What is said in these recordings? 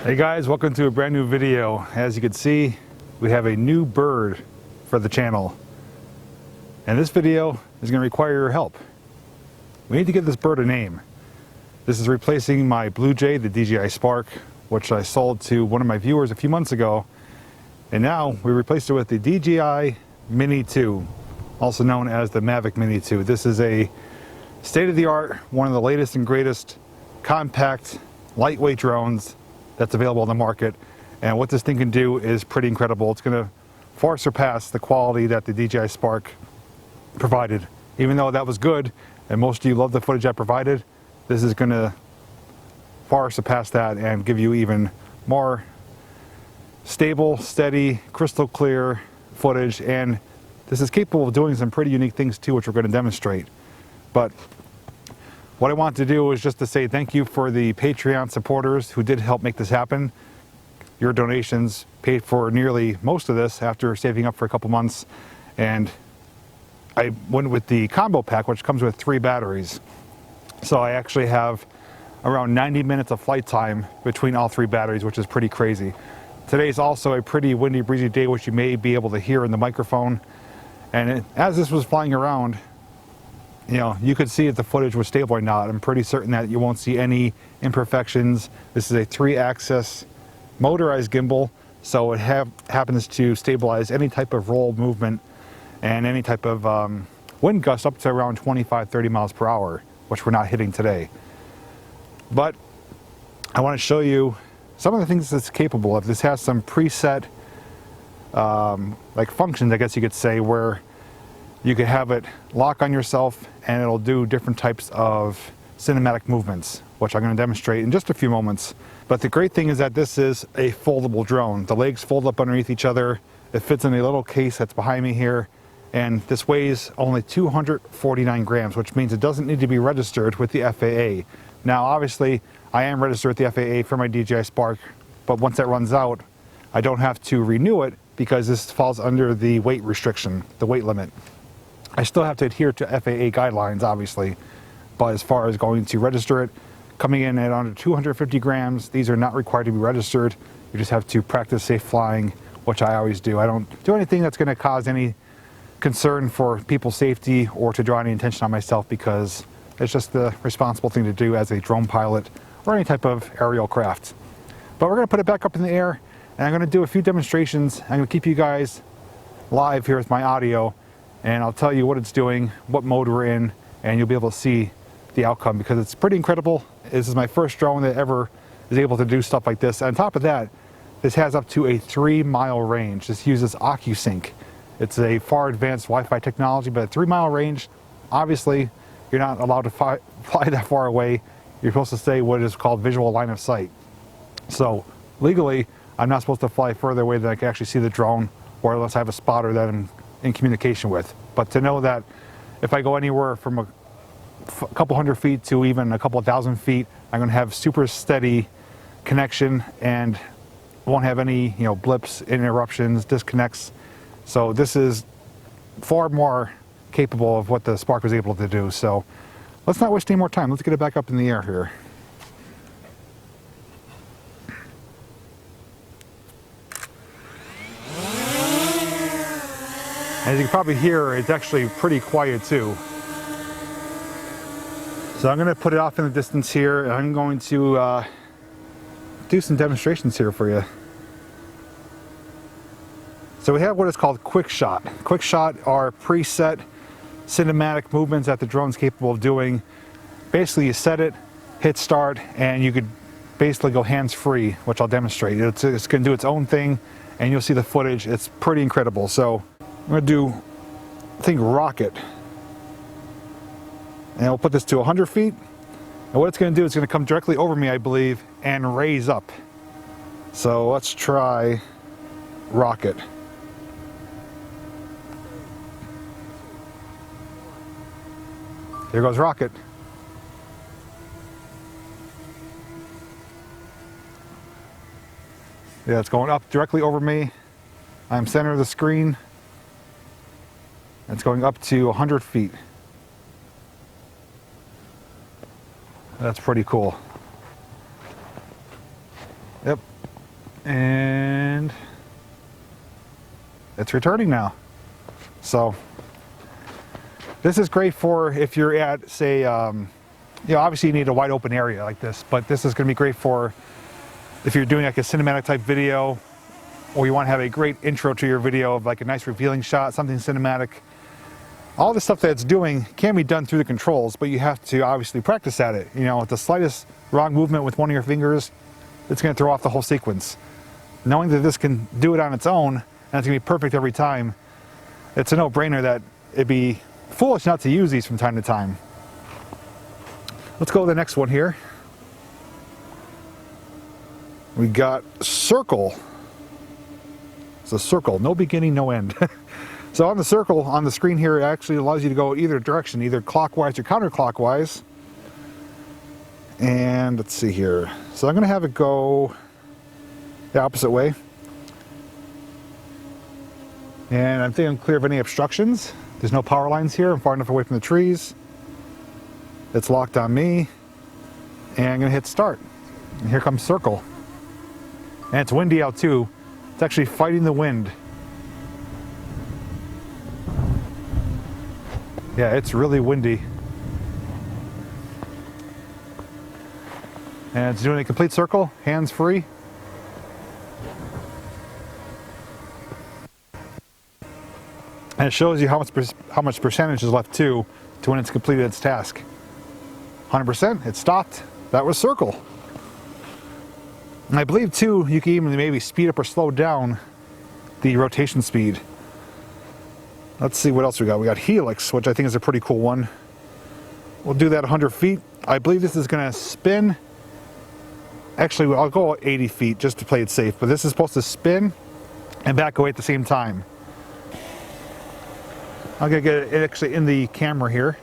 Hey guys, welcome to a brand new video. As you can see, we have a new bird for the channel. And this video is going to require your help. We need to give this bird a name. This is replacing my Blue Jay, the DJI Spark, which I sold to one of my viewers a few months ago. And now we replaced it with the DJI Mini 2, also known as the Mavic Mini 2. This is a state-of-the-art, one of the latest and greatest compact, lightweight drones that's available on the market. And what this thing can do is pretty incredible. It's going to far surpass the quality that the DJI Spark provided. Even though that was good, and most of you love the footage I provided, this is going to far surpass that and give you even more stable, steady, crystal clear footage. And this is capable of doing some pretty unique things too, which we're going to demonstrate. But what I want to do is just to say thank you for the Patreon supporters who did help make this happen. Your donations paid for nearly most of this after saving up for a couple months. And I went with the combo pack, which comes with 3 batteries. So I actually have around 90 minutes of flight time between all 3 batteries, which is pretty crazy. Today's also a pretty windy, breezy day, which you may be able to hear in the microphone. And as this was flying around, you know, you could see if the footage was stable or not. I'm pretty certain that you won't see any imperfections. This is a 3-axis motorized gimbal, so it happens to stabilize any type of roll movement and any type of wind gust up to around 25-30 miles per hour, which we're not hitting today. But I want to show you some of the things it's capable of. This has some preset like functions, I guess you could say, where you could have it lock on yourself and it'll do different types of cinematic movements, which I'm going to demonstrate in just a few moments. But the great thing is that this is a foldable drone. The legs fold up underneath each other. It fits in a little case that's behind me here. And this weighs only 249 grams, which means it doesn't need to be registered with the FAA. Now, obviously, I am registered with the FAA for my DJI Spark, but once that runs out, I don't have to renew it because this falls under the weight restriction, the weight limit. I still have to adhere to FAA guidelines, obviously, but as far as going to register it, coming in at under 250 grams, these are not required to be registered. You just have to practice safe flying, which I always do. I don't do anything that's going to cause any concern for people's safety or to draw any attention on myself, because it's just the responsible thing to do as a drone pilot or any type of aerial craft. But we're going to put it back up in the air, and I'm going to do a few demonstrations. I'm going to keep you guys live here with my audio, and I'll tell you what it's doing, what mode we're in, and you'll be able to see the outcome, because it's pretty incredible. This is my first drone that ever is able to do stuff like this. On top of that, this has up to a 3-mile range. This uses OcuSync. It's a far advanced Wi-Fi technology, but a 3-mile range, obviously, you're not allowed to fly that far away. You're supposed to stay what is called visual line of sight. So legally, I'm not supposed to fly further away than I can actually see the drone, or unless I have a spotter that I'm in communication with. But to know that if I go anywhere from a couple hundred feet to even a couple thousand feet, I'm going to have super steady connection and won't have any, you know, blips, interruptions, disconnects. So this is far more capable of what the Spark was able to do. So let's not waste any more time. Let's get it back up in the air here. As you can probably hear, it's actually pretty quiet too. So I'm going to put it off in the distance here, and I'm going to do some demonstrations here for you. So we have what is called quick shot. Quick shot are preset cinematic movements that the drone's capable of doing. Basically, you set it, hit start, and you could basically go hands-free, which I'll demonstrate. It's going to do its own thing, and you'll see the footage. It's pretty incredible. So I'm going to do, I think, rocket. And we'll put this to 100 feet. And what it's going to do is going to come directly over me, I believe, and raise up. So let's try rocket. Here goes rocket. Yeah, it's going up directly over me. I'm center of the screen. It's going up to 100 feet. That's pretty cool. Yep, And it's returning now. So this is great for if you're at, say, you know, obviously you need a wide open area like this, but this is going to be great for if you're doing like a cinematic type video, or you want to have a great intro to your video of like a nice revealing shot, something cinematic. All the stuff that it's doing can be done through the controls, but you have to obviously practice at it. You know, with the slightest wrong movement with one of your fingers, it's going to throw off the whole sequence. Knowing that this can do it on its own, and it's going to be perfect every time, it's a no-brainer that it'd be foolish not to use these from time to time. Let's go to the next one here. We got circle. It's a circle, no beginning, no end. So on the circle on the screen here, it actually allows you to go either direction, either clockwise or counterclockwise. And let's see here. So I'm going to have it go the opposite way. And I'm thinking I'm clear of any obstructions. There's no power lines here. I'm far enough away from the trees. It's locked on me. And I'm going to hit start. And here comes circle. And it's windy out too. It's actually fighting the wind. Yeah, it's really windy. And it's doing a complete circle, hands free. And it shows you how much percentage is left to when it's completed its task. 100%, it stopped. That was circle. And I believe too, you can even maybe speed up or slow down the rotation speed. Let's see what else we got. We got Helix, which I think is a pretty cool one. We'll do that 100 feet. I believe this is going to spin. Actually, I'll go 80 feet just to play it safe, but this is supposed to spin and back away at the same time. I'm going to get it actually in the camera here.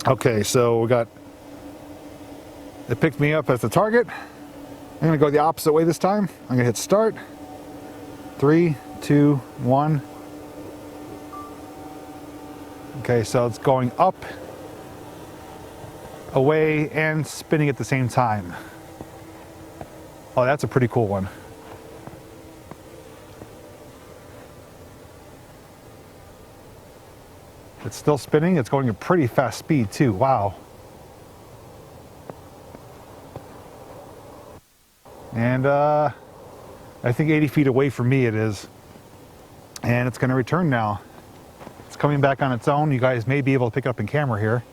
Okay, so we got, it picked me up as the target. I'm going to go the opposite way this time. I'm going to hit start. 3, 2, 1. Okay, so it's going up, away, and spinning at the same time. Oh, that's a pretty cool one. It's still spinning. It's going at a pretty fast speed too. Wow. And I think 80 feet away from me it is. And it's going to return now. It's coming back on its own. You guys may be able to pick it up in camera here.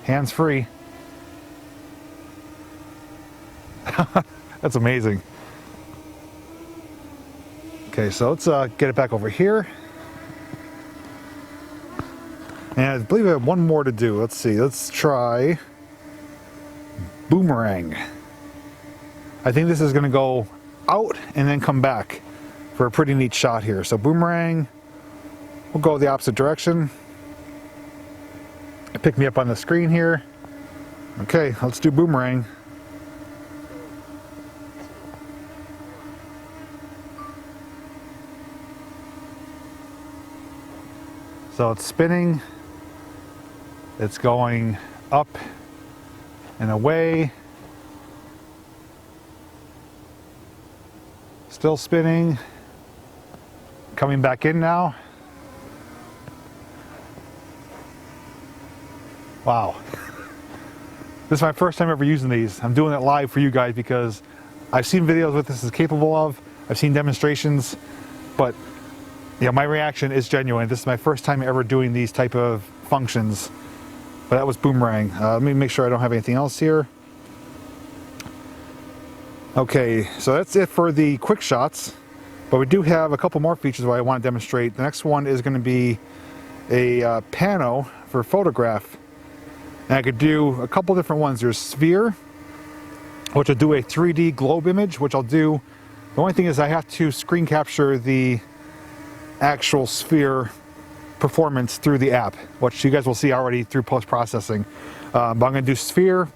Hands free. That's amazing. Okay, so let's get it back over here. And I believe I have one more to do. Let's see. Let's try Boomerang. I think this is going to go out and then come back for a pretty neat shot here. So Boomerang, we'll go the opposite direction. Pick me up on the screen here. Okay, let's do Boomerang. So it's spinning. It's going up and away. Still spinning. Coming back in now. Wow. This is my first time ever using these. I'm doing it live for you guys because I've seen videos what this is capable of. I've seen demonstrations, but yeah, my reaction is genuine. This is my first time ever doing these type of functions. But that was Boomerang. Let me make sure I don't have anything else here. Okay, so that's it for the quick shots. But we do have a couple more features that I want to demonstrate. The next one is going to be a Pano for photograph. And I could do a couple different ones. There's Sphere, which will do a 3D globe image, which I'll do. The only thing is I have to screen capture the actual sphere performance through the app, which you guys will see already through post-processing. But I'm going to do Sphere.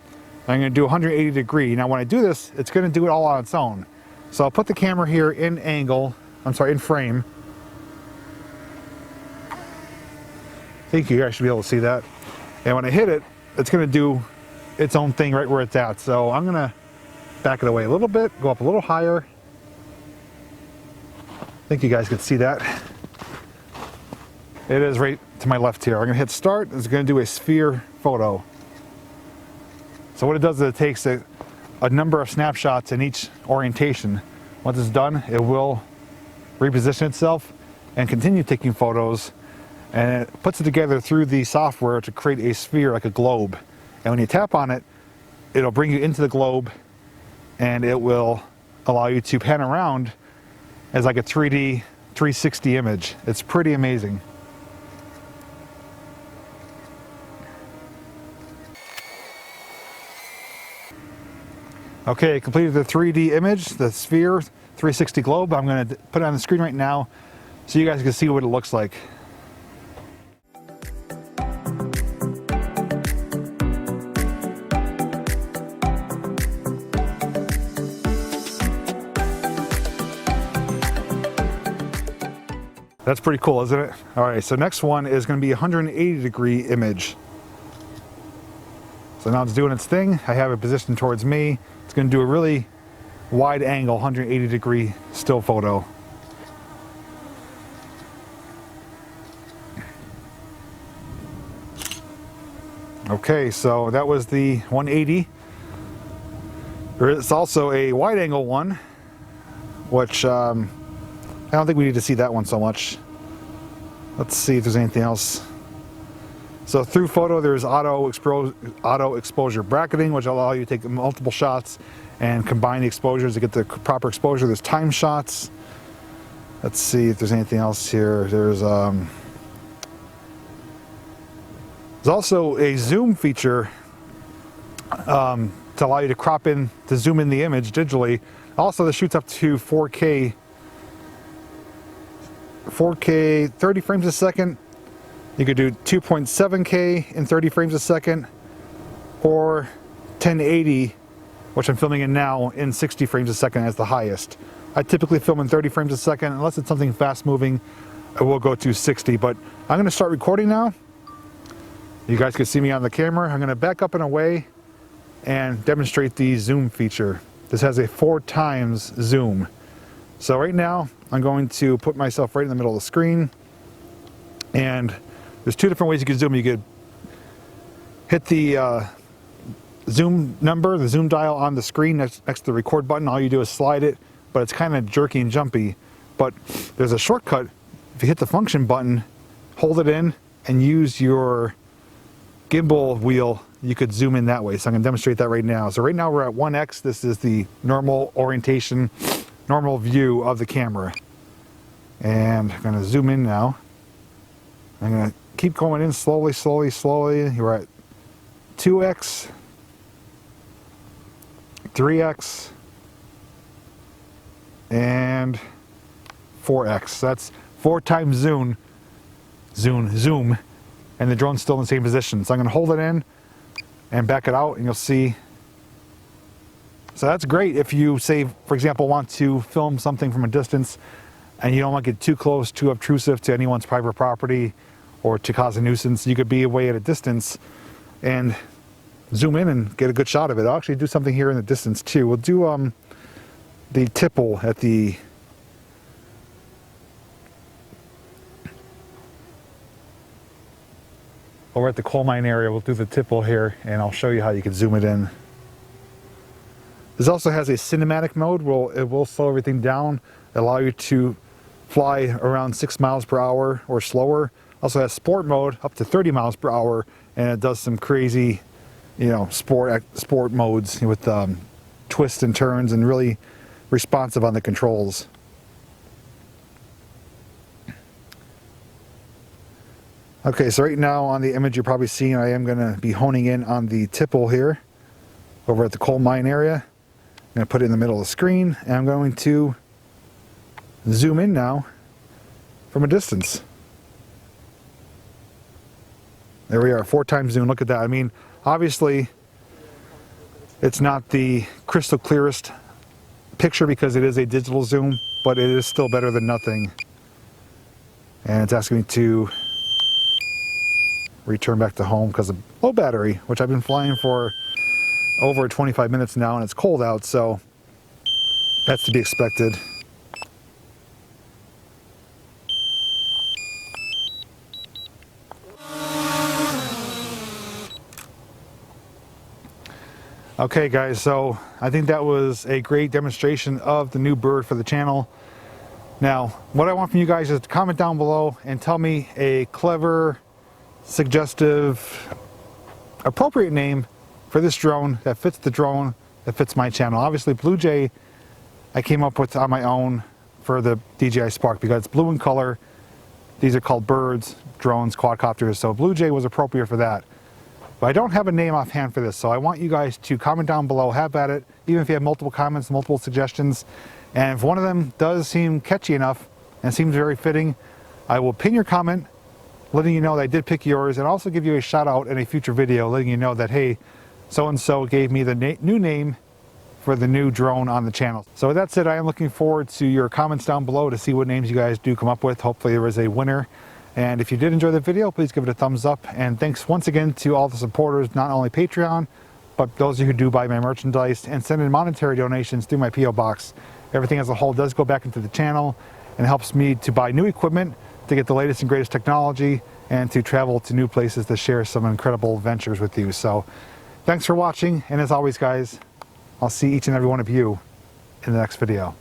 I'm going to do 180 degree. Now when I do this, it's going to do it all on its own. So I'll put the camera here in angle, in frame. I think you guys should be able to see that. And when I hit it, it's going to do its own thing right where it's at. So I'm going to back it away a little bit, go up a little higher. I think you guys can see that. It is right to my left here. I'm going to hit start. It's going to do a sphere photo. So what it does is it takes a number of snapshots in each orientation. Once it's done, it will reposition itself and continue taking photos, and it puts it together through the software to create a sphere like a globe. And when you tap on it, it'll bring you into the globe, and it will allow you to pan around as like a 3D 360 image. It's pretty amazing. Okay, completed the 3D image, the sphere 360 globe. I'm going to put it on the screen right now so you guys can see what it looks like. That's pretty cool, isn't it? All right, so next one is going to be a 180-degree image. So now it's doing its thing. I have it positioned towards me. It's going to do a really wide angle, 180-degree still photo. Okay, so that was the 180. There is also a wide angle one, which I don't think we need to see that one so much. Let's see if there's anything else. So through photo, there's auto exposure bracketing, which will allow you to take multiple shots and combine the exposures to get the proper exposure. There's time shots. Let's see if there's anything else here. There's also a zoom feature to allow you to crop in, to zoom in the image digitally. Also, this shoots up to 4K 30 frames a second. You could do 2.7K in 30 frames a second, or 1080, which I'm filming in now, in 60 frames a second as the highest. I typically film in 30 frames a second. Unless it's something fast moving, I will go to 60, but I'm going to start recording now. You guys can see me on the camera. I'm going to back up and away and demonstrate the zoom feature. This has a 4x zoom. So right now, I'm going to put myself right in the middle of the screen, and there's two different ways you can zoom. You could hit the zoom number, the zoom dial on the screen next to the record button. All you do is slide it, but it's kind of jerky and jumpy. But there's a shortcut. If you hit the function button, hold it in, and use your gimbal wheel, you could zoom in that way. So I'm going to demonstrate that right now. So right now we're at 1x. This is the normal orientation, normal view of the camera. And I'm going to zoom in now. I'm going to keep going in slowly, slowly, slowly. We're at 2x, 3x, and 4x. That's 4x zoom, and the drone's still in the same position. So I'm going to hold it in and back it out, and you'll see. So that's great if you, say, for example, want to film something from a distance and you don't want to get too close, too obtrusive to anyone's private property or to cause a nuisance. You could be away at a distance and zoom in and get a good shot of it. I'll actually do something here in the distance too. We'll do the tipple at the over at the coal mine area. We'll do the tipple here, and I'll show you how you can zoom it in. This also has a cinematic mode. It will slow everything down, allow you to fly around 6 miles per hour or slower. Also has sport mode up to 30 miles per hour, and it does some crazy, sport modes with twists and turns, and really responsive on the controls. Okay, so right now on the image you're probably seeing, I am going to be honing in on the tipple here over at the coal mine area. I'm going to put it in the middle of the screen, and I'm going to zoom in now from a distance. There we are, 4x zoom. Look at that. I mean, obviously it's not the crystal clearest picture because it is a digital zoom, but it is still better than nothing. And it's asking me to return back to home because of low battery, which I've been flying for over 25 minutes now, and it's cold out, so that's to be expected. Okay guys, so I think that was a great demonstration of the new bird for the channel. Now, what I want from you guys is to comment down below and tell me a clever, suggestive, appropriate name for this drone that fits the drone, that fits my channel. Obviously, Blue Jay I came up with on my own for the DJI Spark because it's blue in color. These are called birds, drones, quadcopters, so Blue Jay was appropriate for that. But I don't have a name offhand for this, so I want you guys to comment down below, have at it, even if you have multiple comments, multiple suggestions. And if one of them does seem catchy enough and seems very fitting, I will pin your comment, letting you know that I did pick yours, and also give you a shout out in a future video, letting you know that, hey, so-and-so gave me the new name for the new drone on the channel. So with that said, I am looking forward to your comments down below to see what names you guys do come up with. Hopefully there is a winner. And if you did enjoy the video, please give it a thumbs up. And thanks once again to all the supporters, not only Patreon, but those of you who do buy my merchandise and send in monetary donations through my P.O. box. Everything as a whole does go back into the channel and helps me to buy new equipment, to get the latest and greatest technology, and to travel to new places to share some incredible adventures with you. So thanks for watching, and as always guys, I'll see each and every one of you in the next video.